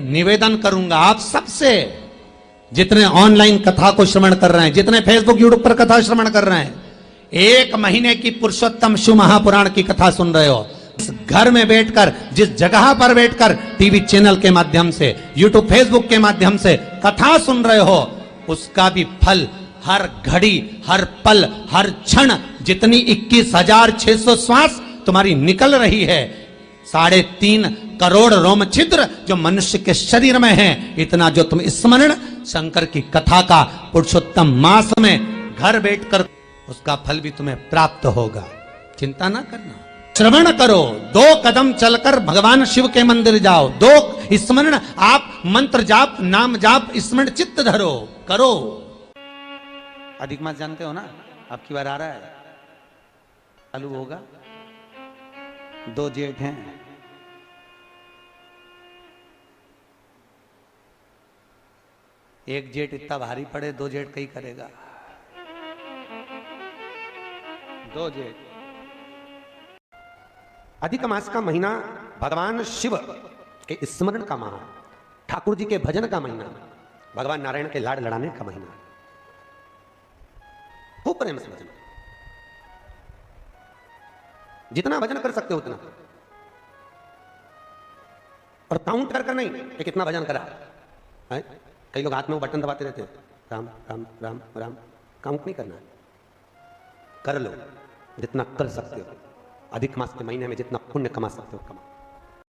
निवेदन करूंगा आप सबसे, जितने ऑनलाइन कथा को श्रवण कर रहे हैं, जितने फेसबुक यूट्यूब पर कथा श्रवण कर रहे हैं, 1 महीने की पुरुषोत्तम शिव महापुराण की कथा सुन रहे हो, घर में बैठकर, जिस जगह पर बैठकर टीवी चैनल के माध्यम से, यूट्यूब फेसबुक के माध्यम से कथा सुन रहे हो, उसका भी फल हर घड़ी, हर पल, हर क्षण, जितनी 21,600 श्वास तुम्हारी निकल रही है, 3.5 करोड़ रोम छिद्र जो मनुष्य के शरीर में है, इतना जो तुम स्मरण शंकर की कथा का पुरुषोत्तम मास में घर बैठकर, उसका फल भी तुम्हें प्राप्त होगा। चिंता ना करना, श्रवण करो, 2 कदम चलकर भगवान शिव के मंदिर जाओ, 2 स्मरण, आप मंत्र जाप, नाम जाप, स्मरण चित्त धरो, करो। अधिक मास जानते हो ना, अब की बार आ रहा है, चालू होगा, 2 जेठ हैं, एक जेठ इतना भारी पड़े, 2 जेठ कहीं करेगा, 2 जेठ। अधिक मास का महीना भगवान शिव के स्मरण का माह, ठाकुर जी के भजन का महीना, भगवान नारायण के लाड़ लड़ाने का महीना, खूब प्रेम से भजन, जितना भजन कर सकते हो उतना, और काउंट कर नहीं कि कितना भजन करा है। कई लोग हाथ में वो बटन दबाते रहते हैं, राम राम राम राम, काउंट नहीं करना, कर लो जितना कर सकते हो, अधिक मास के महीने में जितना पुण्य कमा सकते हो कमा।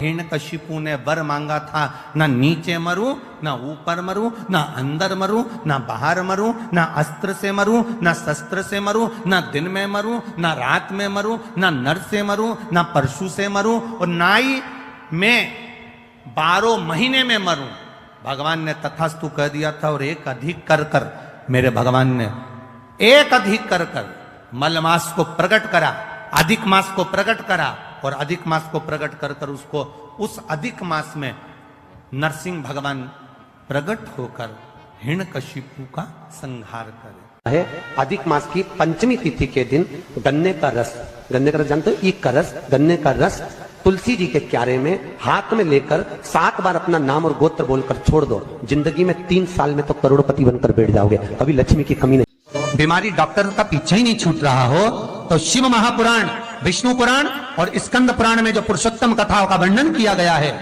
हिरण्यकशिपु ने वर मांगा था, ना नीचे मरूं, ना ऊपर मरूं, ना अंदर मरूं, ना बाहर मरूं, ना अस्त्र से मरूं, ना शस्त्र से मरूं, ना दिन में मरूं, ना रात में मरूं, ना नर से मरूं, ना परशु से मरूं, और ना ही मैं 12 महीने में मरूं। भगवान ने तथास्तु कह दिया था, और एक अधिक कर कर, मेरे भगवान ने एक अधिक कर कर मलमास को प्रकट करा, अधिक मास को प्रकट करा, और अधिक मास को प्रकट कर कर उसको, उस अधिक मास में नरसिंह भगवान प्रकट होकर हिरण्यकशिपु का संहार करे। है अधिक मास की पंचमी तिथि के दिन गन्ने का रस जानते हो, ईख का रस, गन्ने का रस तुलसी जी के क्यारे में हाथ में लेकर 7 बार अपना नाम और गोत्र बोलकर छोड़ दो, जिंदगी में 3 साल में तो करोड़पति बनकर बैठ जाओगे, कभी लक्ष्मी की कमी नहीं। बीमारी डॉक्टर का पीछे ही नहीं छूट रहा हो तो शिव महापुराण, विष्णु पुराण और स्कंद पुराण में जो पुरुषोत्तम कथाओं का वर्णन किया गया है,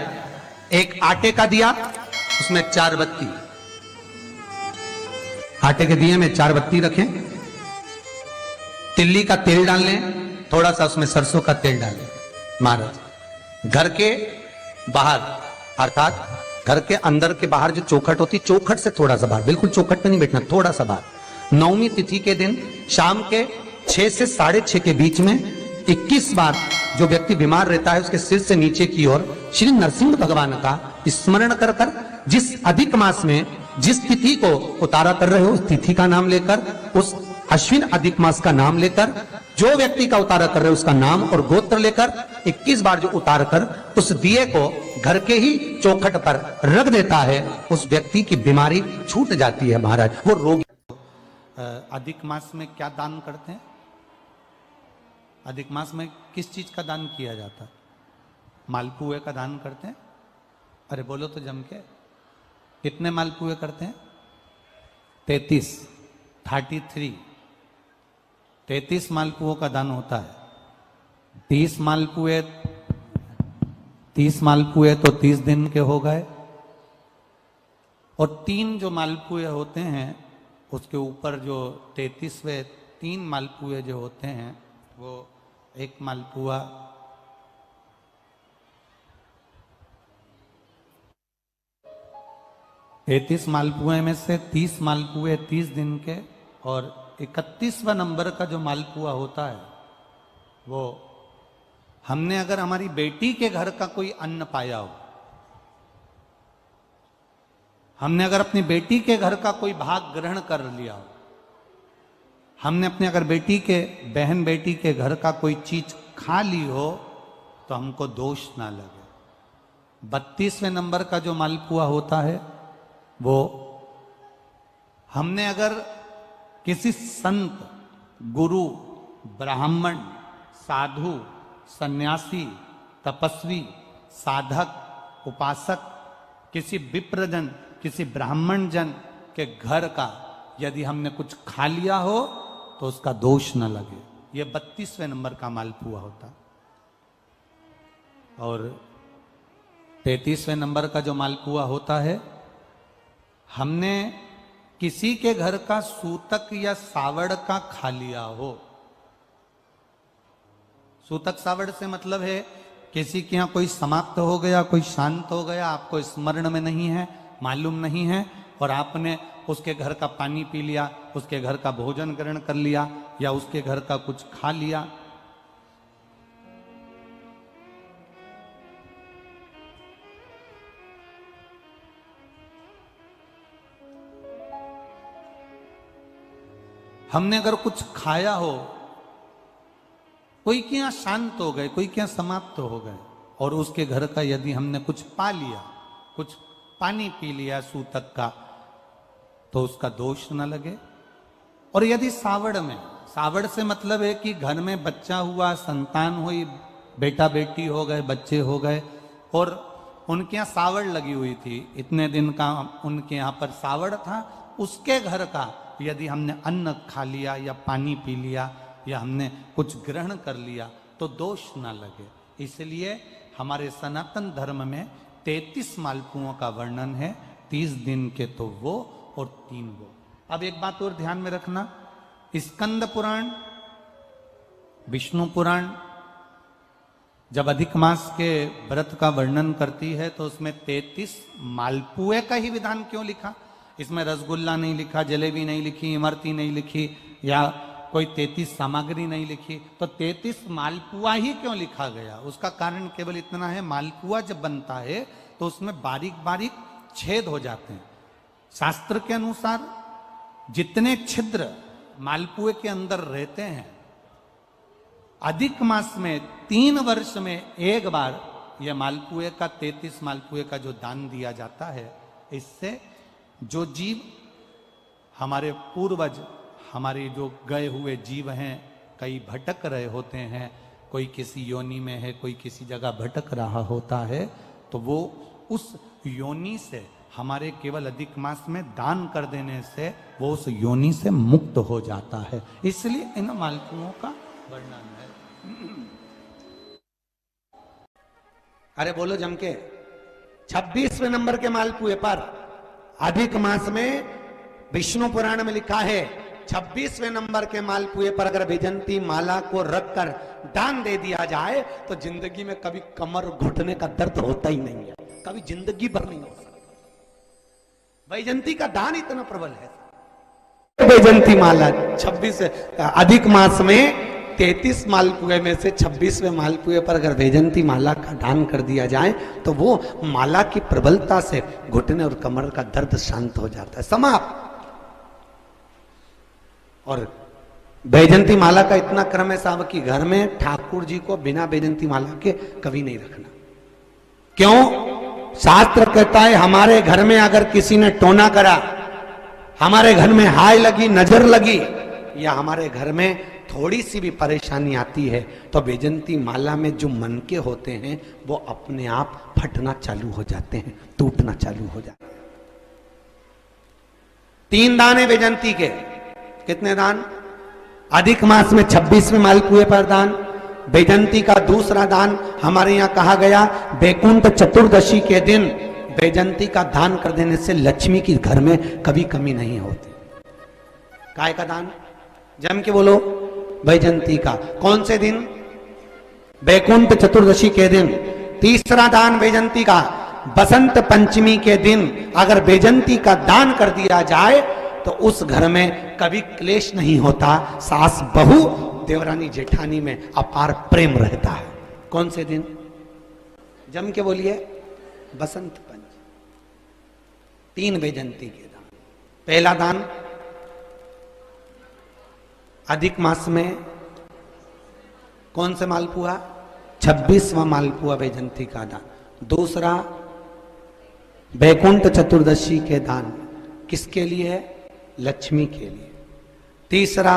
एक आटे का दिया, उसमें 4 बत्ती, आटे के दिए में 4 बत्ती रखें, तिल्ली का तेल डाल लें, थोड़ा सा उसमें सरसों का तेल डालें। महाराज घर के बाहर, अर्थात घर के अंदर के बाहर जो चौखट होती, चौखट से थोड़ा सा बाहर, बिल्कुल चौखट पे नहीं बैठना, थोड़ा सा बाहर, 9वीं तिथि के दिन शाम के 6 से 6:30 के बीच में 21 बार जो व्यक्ति बीमार रहता है उसके सिर से नीचे की ओर श्री नरसिंह भगवान का स्मरण कर कर, जिस अधिक मास में जिस तिथि को उतारा कर रहे हो उस तिथि का नाम लेकर, उस अश्विन अधिक मास का नाम लेकर, जो व्यक्ति का उतारा कर रहे हो उसका नाम और गोत्र लेकर 21 बार जो उतार कर उस दिए को घर के ही चौखट पर रख देता है, उस व्यक्ति की बीमारी छूट जाती है। महाराज वो रोगी अधिक मास में क्या दान करते हैं? अधिक मास में किस चीज का दान किया जाता है? मालपुए का दान करते हैं। अरे बोलो तो जम के, कितने मालपुए करते हैं? 33 मालपुओं का दान होता है। 30 मालपुए तो 30 दिन के हो गए, और 3 जो मालपुए होते हैं उसके ऊपर जो 33वें 3 मालपुए जो होते हैं, वो एक मालपुआ तैतीस मालपुए में से 30 मालपुए 30 दिन के, और 31वां नंबर का जो मालपुआ होता है वो हमने अगर हमारी बेटी के घर का कोई अन्न पाया हो, हमने अगर अपनी बेटी के घर का कोई भाग ग्रहण कर लिया हो, हमने अपने अगर बेटी के बहन बेटी के घर का कोई चीज खा ली हो, तो हमको दोष ना लगे। 32वें नंबर का जो मालपुआ होता है वो हमने अगर किसी संत, गुरु, ब्राह्मण, साधु, सन्यासी, तपस्वी, साधक, उपासक किसी विप्रजन, किसी ब्राह्मण जन के घर का यदि हमने कुछ खा लिया हो तो उसका दोष न लगे। ये 32वें नंबर का मालपुआ होता। और 33वें नंबर का जो मालपुआ होता है, हमने किसी के घर का सूतक या सावड़ का खा लिया हो। सूतक सावड़ से मतलब है किसी के यहाँ कोई समाप्त हो गया, कोई शांत हो गया, आपको स्मरण में नहीं है, मालूम नहीं है, और आपने उसके घर का पानी पी लिया, उसके घर का भोजन ग्रहण कर लिया, या उसके घर का कुछ खा लिया। हमने अगर कुछ खाया हो, कोई के यहां शांत हो गए, कोई के यहां समाप्त हो गए, और उसके घर का यदि हमने कुछ पा लिया, कुछ पानी पी लिया सूतक का, तो उसका दोष न लगे। और यदि सावड़ में, सावड़ से मतलब है कि घर में बच्चा हुआ, संतान हुई, बेटा बेटी हो गए, बच्चे हो गए, और उनके यहाँ सावड़ लगी हुई थी, इतने दिन का उनके यहाँ पर सावड़ था, उसके घर का यदि हमने अन्न खा लिया या पानी पी लिया या हमने कुछ ग्रहण कर लिया तो दोष ना लगे। इसलिए हमारे सनातन धर्म में 33 मालपुओं का वर्णन है, 30 दिन के तो वो और 3 वो। अब एक बात और ध्यान में रखना, स्कंद पुराण, विष्णु पुराण जब अधिक मास के व्रत का वर्णन करती है तो उसमें 33 मालपुए का ही विधान क्यों लिखा? इसमें रसगुल्ला नहीं लिखा, जलेबी नहीं लिखी, इमरती नहीं लिखी, या कोई 33 सामग्री नहीं लिखी, तो 33 मालपुआ ही क्यों लिखा गया? उसका कारण केवल इतना है, मालपुआ जब बनता है तो उसमें बारीक बारीक छेद हो जाते हैं। शास्त्र के अनुसार जितने छिद्र मालपुए के अंदर रहते हैं, अधिक मास में 3 वर्ष में एक बार यह मालपुए का 33 मालपुए का जो दान दिया जाता है, इससे जो जीव हमारे पूर्वज, हमारे जो गए हुए जीव हैं, कई भटक रहे होते हैं, कोई किसी योनि में है, कोई किसी जगह भटक रहा होता है, तो वो उस योनि से हमारे केवल अधिक मास में दान कर देने से वो उस योनि से मुक्त हो जाता है। इसलिए इन मालपुओं का वर्णन है। अरे बोलो जम के, 26वें नंबर के मालपुए पर अधिक मास में विष्णु पुराण में लिखा है, 26वें नंबर के मालपुए पर अगर वैजंती माला को रखकर दान दे दिया जाए तो जिंदगी में कभी कमर घुटने का दर्द होता ही नहीं है, कभी जिंदगी भर नहीं हो सकता। वैजंती का दान इतना प्रबल है। वैजंती माला 26 अधिक मास में 33 मालपुए में से 26वें मालपुए पर अगर वैजंती माला का दान कर दिया जाए तो वो माला की प्रबलता से घुटने और कमर का दर्द शांत हो जाता है, समाप्त। और वैजंती माला का इतना क्रम है साहब कि घर में ठाकुर जी को बिना वैजंती माला के कभी नहीं रखना। क्यों? शास्त्र कहता है हमारे घर में अगर किसी ने टोना करा, हमारे घर में हाय लगी, नजर लगी, या हमारे घर में थोड़ी सी भी परेशानी आती है तो वैजंती माला में जो मनके होते हैं वो अपने आप फटना चालू हो जाते हैं, टूटना चालू हो जाते हैं। 3 दान है वैजंती के। कितने दान? अधिक मास में 26वें मालपुए पर दान। वैजंती का दूसरा दान हमारे यहां कहा गया, वैकुंठ चतुर्दशी के दिन वैजंती का दान कर देने से लक्ष्मी की घर में कभी कमी नहीं होती। काय का दान? जम के बोलो, वैजंती का। कौन से दिन? वैकुंठ चतुर्दशी के दिन। तीसरा दान वैजंती का, बसंत पंचमी के दिन अगर वैजंती का दान कर दिया जाए तो उस घर में कभी क्लेश नहीं होता, सास बहू देवरानी जेठानी में अपार प्रेम रहता है। कौन से दिन? जम के बोलिए, बसंत पंचमी। 3 वैजंती के दान। पहला दान अधिक मास में कौन से मालपुआ? 26वां मालपुआ वैजंती का दान। दूसरा वैकुंठ चतुर्दशी के दान, किसके लिए है? लक्ष्मी के लिए। तीसरा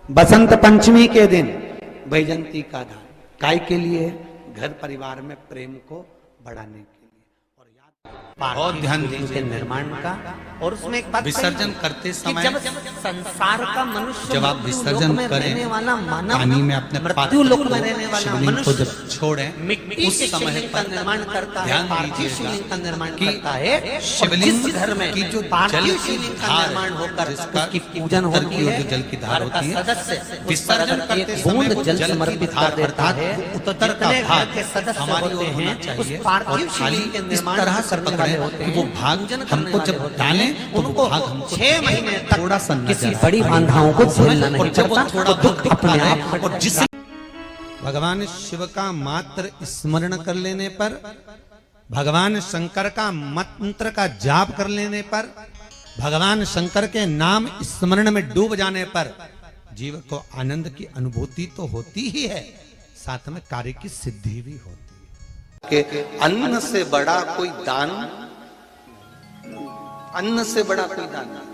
बसंत पंचमी के दिन वैजंती का दान, काय के लिए? घर परिवार में प्रेम को बढ़ाने के लिए। और याद बहुत ध्यान शिवलिंग के दीजिए। निर्माण का। और उसमें एक बात विसर्जन कही करते कि समय जब संसार का मनुष्य जब आप मृत्यु विसर्जन लोक में करें, रहने वाला मानव पानी में अपने मृत्यु पात्र लोक को, में रहने वाला शिवलिंग को मनुष्य जब छोड़ें, मिट्टी उस के समय शिवलिंग का पर निर्माण करता है, ध्यान पार्थिव दीजिएगा शिवलिंग का निर्माण कि करता है। और शिवलिंग जिस घर में की जो जल पार्थिव की शिवलिंग का धार निर्माण होकर जिसका उसकी पूजन उत्तर होती की ओर है, जो जल की धार घर का होती है, सदस्य उस पर विसर्जन अगर करते एक समय बूंद वो जल जल की समर्पित धार कर देता अर्थात है, उत्तर का जितने घर भाग के सदस्य हमारी होते ओर होना हैं चाहिए। उस और पार्थिव थाली शिवलिंग के इस निर्माण तरह जो से करने वाले पकड़ें होते कि हैं, वो भाग पूजन करने हमको वाले जब होते डालें हैं, तो वो उनको भाग हमको 6 महीने तक थोड़ा सा किसी नजर आए। बड़ी बाधाओं को झेलना नहीं और जब वो पड़ता, थोड़ा तो दुख बहुत अपने दिखता आप है, हट और जाएगा। जिस भगवान शिव का मात्र स्मरण कर लेने पर, भगवान शंकर का मंत्र का जाप कर लेने पर, भगवान शंकर के नाम स्मरण में डूब जाने पर जीव को आनंद की अनुभूति तो होती ही है, साथ में कार्य की सिद्धि भी होती है। कि अन्न से बड़ा कोई दान, अन्न से बड़ा कोई दान नहीं।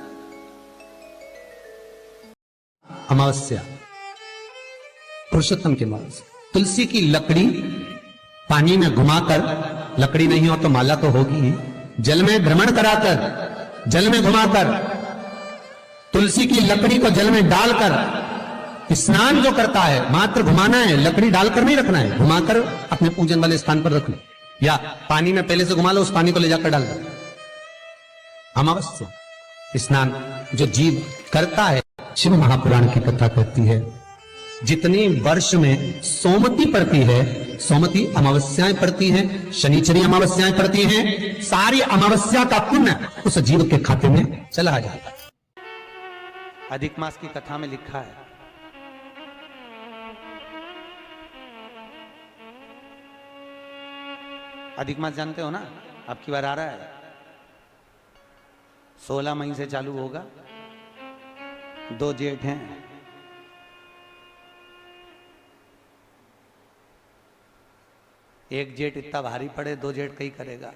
अमावस्या, पुरुषोत्तम की अमावस्या, तुलसी की लकड़ी पानी में घुमाकर, लकड़ी नहीं हो तो माला तो होगी ही, जल में भ्रमण कराकर, जल में घुमाकर, तुलसी की लकड़ी को जल में डालकर स्नान जो करता है, मात्र घुमाना है, लकड़ी डालकर नहीं रखना है, घुमाकर अपने पूजन वाले स्थान पर रखना, या पानी में पहले से घुमा लो, उस पानी को ले जाकर डाल दो। अमावस्या स्नान जो जीव करता है, शिव महापुराण की कथा कहती है, जितनी वर्ष में सोमती पड़ती है, सोमती अमावस्याएं पड़ती हैं, शनिचरी अमावस्याएं पड़ती हैं, सारी अमावस्या का पुण्य उस जीव के खाते में चला जाता है। अधिक मास की कथा में लिखा है, अधिक मास जानते हो ना, अब की बार आ रहा है, 16 मई से चालू होगा, 2 जेठ हैं, एक जेठ इतना भारी पड़े, 2 जेठ कहीं करेगा,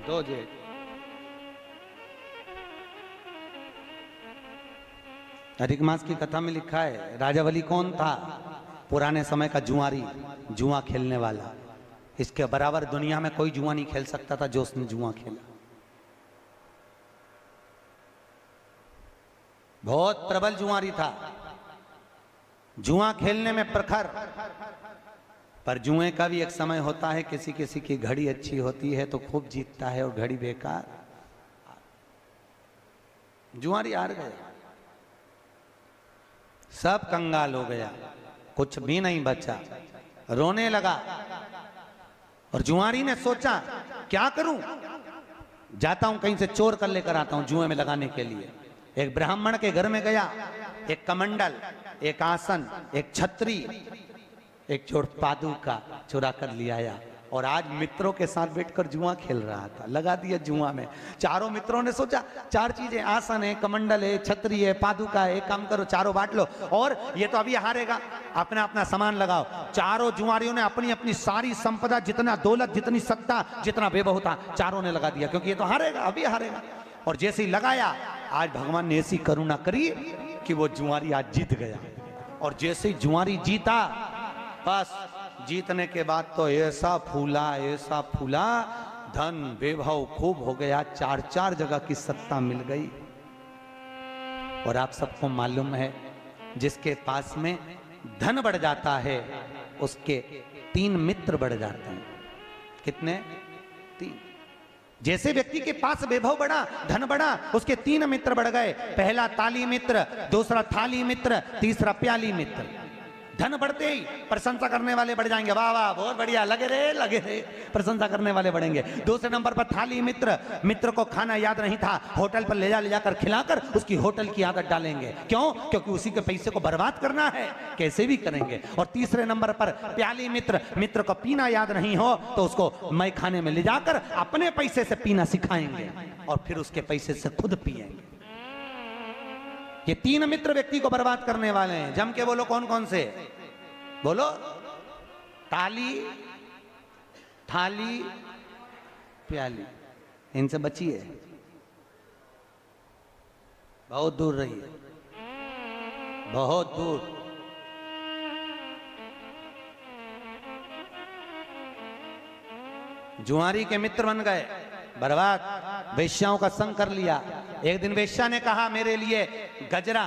2 जेठ। अधिक मास की कथा में लिखा है, राजा बलि कौन था? पुराने समय का जुआरी, जुआ खेलने वाला। इसके बराबर दुनिया में कोई जुआ नहीं खेल सकता था जो उसने जुआ खेला। बहुत प्रबल जुआरी था, जुआ खेलने में प्रखर। पर जुए का भी एक समय होता है, किसी किसी की घड़ी अच्छी होती है तो खूब जीतता है, और घड़ी बेकार, जुआरी हार गया, सब कंगाल हो गया, कुछ भी नहीं बचा, रोने लगा। और जुआरी ने सोचा क्या करूं, जाता हूं कहीं से चोर कर लेकर आता हूं जुए में लगाने के लिए। एक ब्राह्मण के घर में गया, एक कमंडल, एक आसन, एक छतरी, एक चोर पादुका चुरा कर ले आया, और आज मित्रों के साथ बैठकर जुआ खेल रहा था, लगा दिया जुआ में। चारों मित्रों ने सोचा 4 चीजें, आसन है, कमंडल है, छतरी है, पादुका है, एक काम करो चारों बांट लो, और ये तो अभी हारेगा, अपना अपना सामान लगाओ। चारों जुआरियों ने अपनी अपनी सारी संपदा, जितना दौलत, जितनी सत्ता, जितना वैभव था, चारों ने लगा दिया, क्योंकि ये तो हारेगा, अभी हारेगा। और जैसे ही लगाया, आज भगवान ने ऐसी करुणा करी कि वो जुआरी आज जीत गया। और जैसे ही जुआरी जीता, बस जीतने के बाद तो ऐसा फूला, ऐसा फूला, धन वैभव खूब हो गया, 4 जगह की सत्ता मिल गई। और आप सबको मालूम है, जिसके पास में धन बढ़ जाता है, उसके 3 मित्र बढ़ जाते हैं। कितने? 3। जैसे व्यक्ति के पास वैभव बढ़ा, धन बढ़ा, उसके 3 मित्र बढ़ गए। पहला ताली मित्र, दूसरा थाली मित्र, तीसरा प्याली मित्र। धन बढ़ते ही प्रशंसा करने वाले बढ़ जाएंगे, वाह वाह बहुत बढ़िया, लगे रे, प्रशंसा करने वाले बढ़ेंगे। दूसरे नंबर पर थाली मित्र, मित्र को खाना याद नहीं था, होटल पर ले जाकर खिलाकर उसकी होटल की आदत डालेंगे। क्यों? क्योंकि उसी के पैसे को बर्बाद करना है, कैसे भी करेंगे। और तीसरे नंबर पर प्याली मित्र, मित्र को पीना याद नहीं हो तो उसको मैं खाने में ले जाकर अपने पैसे से पीना सिखाएंगे, और फिर उसके पैसे से खुद पिएंगे। ये 3 मित्र व्यक्ति को बर्बाद करने वाले हैं। जम के बोलो कौन कौन से? बोलो। ताली, थाली, प्याली, इनसे बचिए, बहुत दूर रहिए, बहुत दूर। जुआरी के मित्र बन गए, बर्बाद, वेश्याओं का संग कर लिया। एक दिन वेश्या ने कहा मेरे लिए गजरा,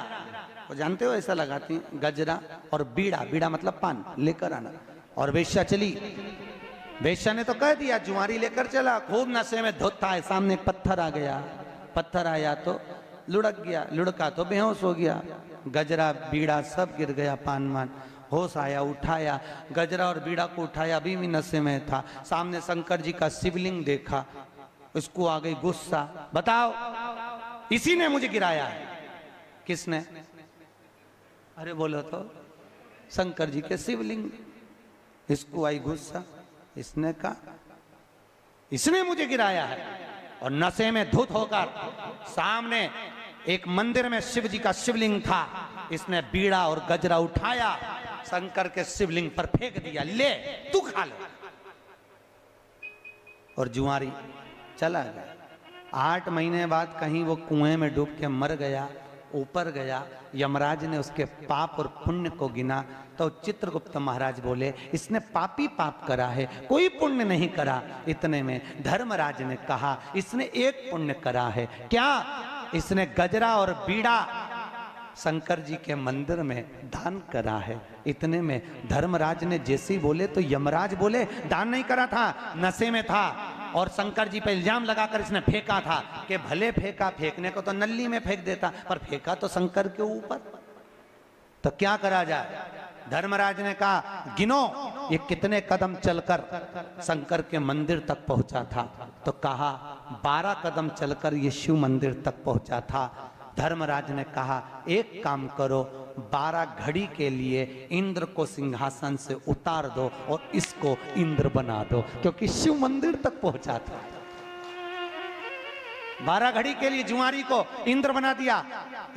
वो जानते हो ऐसा लगाती हैं, गजरा और बीड़ा, बीड़ा मतलब पान लेकर आना। और वेश्या चली, वेश्या ने तो कह दिया, जुआरी लेकर चला, खूब नशे में धुत था। सामने एक पत्थर आ गया, पत्थर आया तो लुढ़क गया, लुढ़का तो बेहोश हो गया, गजरा बीड़ा सब गिर गया, पान मान। होश आया, उठाया, गजरा और बीड़ा को उठाया, अभी भी नशे में था। सामने शंकर जी का शिवलिंग देखा, उसको आ गई गुस्सा, बताओ इसी ने मुझे गिराया है। किसने? अरे बोलो तो, शंकर जी के शिवलिंग। इसको आई गुस्सा, इसने कहा इसने मुझे गिराया है। और नशे में धुत होकर सामने एक मंदिर में शिव जी का शिवलिंग था, इसने बीड़ा और गजरा उठाया, शंकर के शिवलिंग पर फेंक दिया, ले तू खा ले। और जुआरी चला गया। 8 महीने बाद कहीं वो कुएं में डूब के मर गया, ऊपर गया। यमराज ने उसके पाप और पुण्य को गिना तो चित्रगुप्त महाराज बोले इसने पापी पाप करा है, कोई पुण्य नहीं करा। इतने में धर्मराज ने कहा इसने एक पुण्य करा है, क्या? इसने गजरा और बीड़ा शंकर जी के मंदिर में दान करा है। इतने में धर्मराज ने जैसे ही बोले तो यमराज बोले दान नहीं करा था, नशे में था। और शंकर जी पे इल्जाम लगाकर इसने फेंका था कि भले फेंका, फेंकने को तो नल्ली में फेंक देता, पर फेंका तो शंकर के ऊपर, तो क्या करा जाए? धर्मराज ने कहा गिनो ये कितने कदम चलकर शंकर के मंदिर तक पहुंचा था। तो कहा 12 कदम चलकर ये शिव मंदिर तक पहुंचा था। धर्मराज ने कहा एक काम करो, 12 घड़ी के लिए इंद्र को सिंहासन से उतार दो और इसको इंद्र बना दो, क्योंकि शिव मंदिर तक पहुंचा था। 12 घड़ी के लिए जुआरी को इंद्र बना दिया।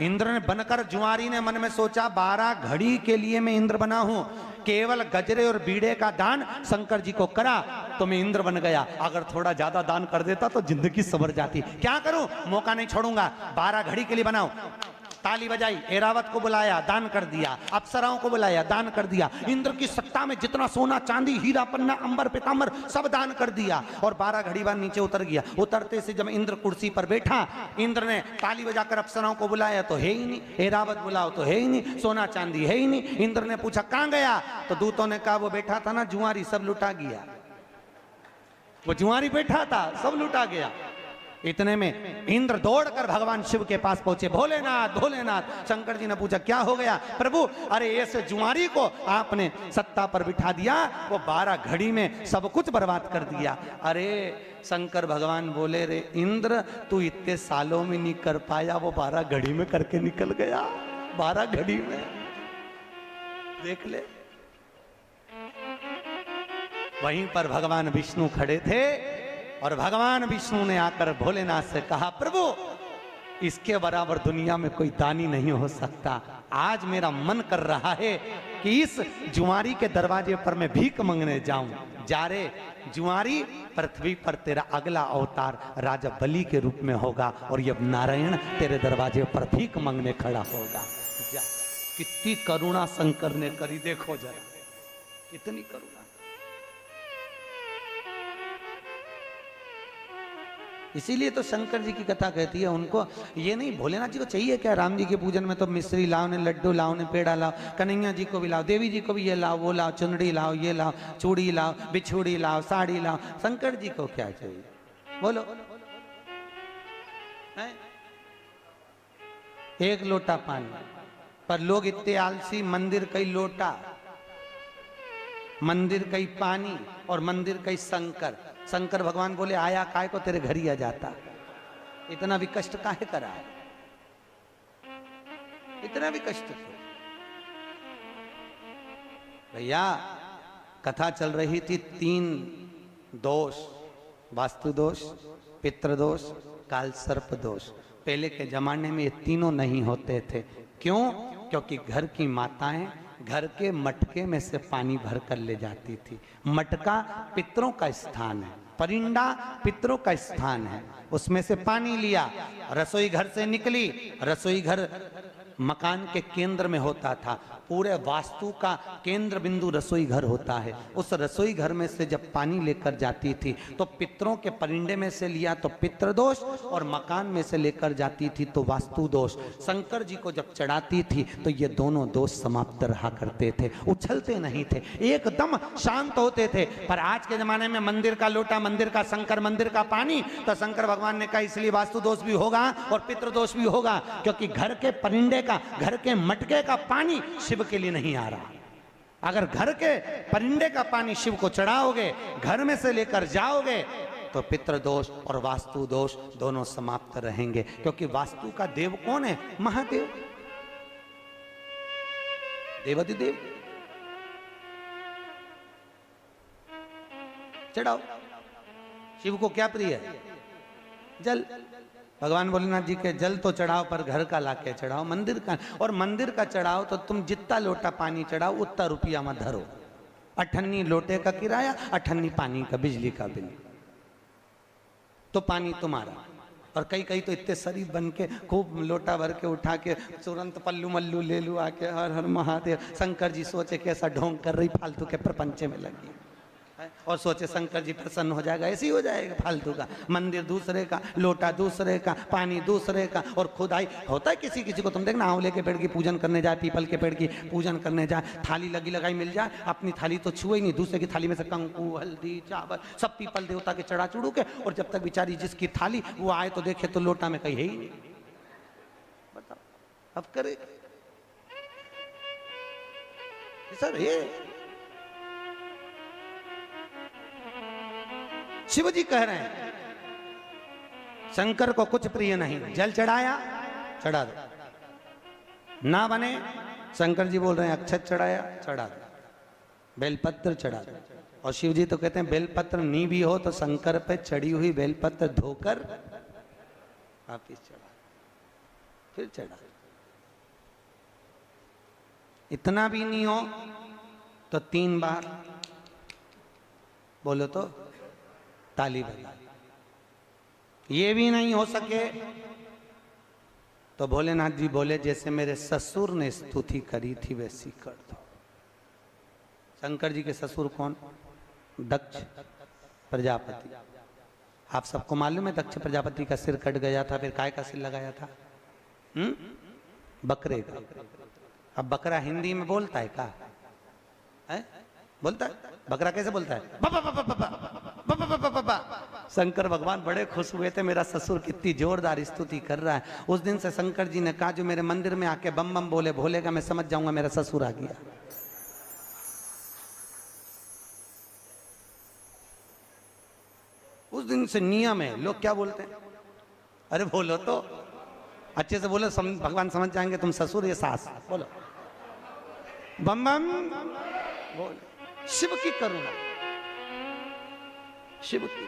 इंद्र ने बनकर जुआरी ने मन में सोचा 12 घड़ी के लिए मैं इंद्र बना हूं, केवल गजरे और बीड़े का दान शंकर जी को करा तो मैं इंद्र बन गया। अगर थोड़ा ज्यादा दान कर देता तो जिंदगी संवर जाती। क्या करूं, मौका नहीं छोड़ूंगा, 12 घड़ी के लिए बनाऊं। ताली बजाई, एरावत को बुलाया, दान कर दिया, अप्सराओं को बुलाया, दान कर दिया। इंद्र की सत्ता में जितना सोना चांदी हीरा पन्ना अंबर पीतांबर सब दान कर दिया। और 12 घड़ी बाद नीचे उतर गया। उतरते से जब इंद्र कुर्सी पर बैठा, इंद्र ने ताली बजाकर अप्सराओं को बुलाया तो है ही नहीं, एरावत बुलाओ तो है ही नहीं, सोना चांदी है ही नहीं। इंद्र ने पूछा कहां गया, तो दूतों ने कहा वो बैठा था ना जुआरी, सब लुटा गया। वो जुआरी बैठा था, सब लुटा गया। इतने में इंद्र दौड़कर भगवान शिव के पास पहुंचे, भोलेनाथ भोलेनाथ। शंकर जी ने पूछा क्या हो गया? प्रभु अरे ऐसे जुआरी को आपने सत्ता पर बिठा दिया, वो 12 घड़ी में सब कुछ बर्बाद कर दिया। अरे शंकर भगवान बोले रे इंद्र तू इतने सालों में नहीं कर पाया, वो 12 घड़ी में करके निकल गया। 12 घड़ी में देख ले। वहीं पर भगवान विष्णु खड़े थे और भगवान विष्णु ने आकर भोलेनाथ से कहा प्रभु इसके बराबर दुनिया में कोई दानी नहीं हो सकता। आज मेरा मन कर रहा है कि इस जुआरी के दरवाजे पर मैं भीख मांगने जाऊं। जा रे जुआरी, पृथ्वी पर तेरा अगला अवतार राजा बलि के रूप में होगा और ये नारायण तेरे दरवाजे पर भीख मांगने खड़ा होगा। जा, कितनी करुणा शंकर ने करी, देखो जरा कितनी करुणा। इसीलिए तो शंकर जी की कथा कहती है, उनको ये नहीं, भोलेनाथ जी को चाहिए क्या? राम जी के पूजन में तो मिश्री लाओ ने, लड्डू लाओ ने, पेड़ा लाओ, कन्हैया जी को भी लाओ, देवी जी को भी ये लाओ वो लाओ, चुनरी लाओ ये लाओ, चूड़ी लाओ, बिछुड़ी लाओ, साड़ी लाओ। शंकर जी को क्या चाहिए बोलो? एक लोटा पानी, पर लोग इतने आलसी, मंदिर कई लोटा, मंदिर कई पानी और मंदिर कई शंकर। शंकर भगवान बोले आया काय को तेरे घर ही आ जाता, इतना भी कष्ट काहे करा है, इतना भी कष्ट क्यों? भैया कथा चल रही थी 3 दोष, वास्तु दोष, पितृ दोष, काल सर्प दोष। पहले के जमाने में ये तीनों नहीं होते थे। क्यों? क्योंकि घर की माताएं घर के मटके में से पानी भर कर ले जाती थी। मटका पितरों का स्थान है, परिंदा पितरों का स्थान है, उसमें से पानी लिया, रसोई घर से निकली, रसोई घर मकान के केंद्र में होता था, पूरे वास्तु का केंद्र बिंदु रसोई घर होता है। उस रसोई घर में से जब पानी लेकर जाती थी तो पितरों के परिंदे में से लिया तो पितृ दोष, और मकान में से लेकर जाती थी तो वास्तु दोष। शंकर जी को जब चढ़ाती थी तो ये दोनों दोष समाप्त रहा करते थे, उछलते नहीं थे, एकदम शांत होते थे। पर आज के जमाने में मंदिर का लोटा, मंदिर का शंकर, मंदिर का पानी, तो शंकर भगवान ने कहा इसलिए वास्तु दोष भी होगा और पितृ दोष भी होगा, क्योंकि घर के परिंदे का, घर के मटके का पानी शिव के लिए नहीं आ रहा। अगर घर के परिंदे का पानी शिव को चढ़ाओगे, घर में से लेकर जाओगे, तो पितृ दोष और वास्तु दोष दोनों समाप्त रहेंगे। क्योंकि वास्तु का देव कौन है? महादेव, देवाधिदेव। चढ़ाओ। शिव को क्या प्रिय है? जल। भगवान भोलेनाथ जी के जल तो चढ़ाओ, पर घर का लाके चढ़ाओ, मंदिर का। और मंदिर का चढ़ाओ तो तुम जितना लोटा पानी चढ़ाओ उतना रुपया मत धरो। 98 लोटे का किराया, 98 पानी का, बिजली का बिल, तो पानी तुम्हारा। और कई कई तो इतने शरीफ बन के खूब लोटा भर के उठा के तुरंत पल्लू मल्लू ले लू आके, हर हर महादेव। शंकर जी सोचे कैसा ढोंग कर रही, फालतू के प्रपंच में लगी, और सोचे शंकर जी प्रसन्न हो जाएगा। ऐसे ही हो जाएगा फालतू का। मंदिर दूसरे का, लोटा दूसरे का, पानी दूसरे का, और खुदाई होता है किसी किसी को। तुम देखना, आंवले के पेड़ की पूजन करने जाए, पीपल के पेड़ की पूजन करने जाए, थाली लगी लगाई मिल जाए, अपनी थाली तो छुए ही नहीं, दूसरे की थाली में से कंकु, हल्दी, चावल सब पीपल देवता के चढ़ा चुड़ू के, और जब तक बेचारी जिसकी थाली वो आए तो देखे तो लोटा में कहीं है ही नहीं। बताओ अब करे सर। ये शिव जी कह रहे हैं शंकर को कुछ प्रिय नहीं। जल चढ़ाया, चढ़ा दो, ना बने, शंकर जी बोल रहे हैं अक्षत चढ़ाया, चढ़ा दो, बेलपत्र चढ़ा दो। और शिव जी तो कहते हैं बेलपत्र नी भी हो तो शंकर पे चढ़ी हुई बेलपत्र धोकर वापिस चढ़ा, फिर चढ़ा। इतना भी नहीं हो तो 3 बार बोलो तो ताली बजा। ये भी नहीं हो सके तो भोलेनाथ जी बोले जैसे मेरे ससुर ने स्तुति करी थी वैसी कर दो। शंकर जी के ससुर कौन? दक्ष प्रजापति। आप सबको मालूम है दक्ष प्रजापति का सिर कट गया था, फिर काय का सिर लगाया था? बकरे का। अब बकरा हिंदी में बोलता है क्या? है? बोलता है? बकरा कैसे बोलता है? बा, बा, बा। शंकर भगवान बड़े खुश हुए थे, मेरा ससुर कितनी जोरदार स्तुति कर रहा है। उस दिन से शंकर जी ने कहा जो मेरे मंदिर में आके बम बम बोले भोलेगा, मैं समझ जाऊंगा मेरा ससुर आ गया। उस दिन से नियम है। लोग क्या बोलते हैं? अरे बोलो तो अच्छे से बोलो, भगवान समझ जाएंगे तुम ससुर या सास। बोलो बम बम बोल। शिव की करुणा, शिव की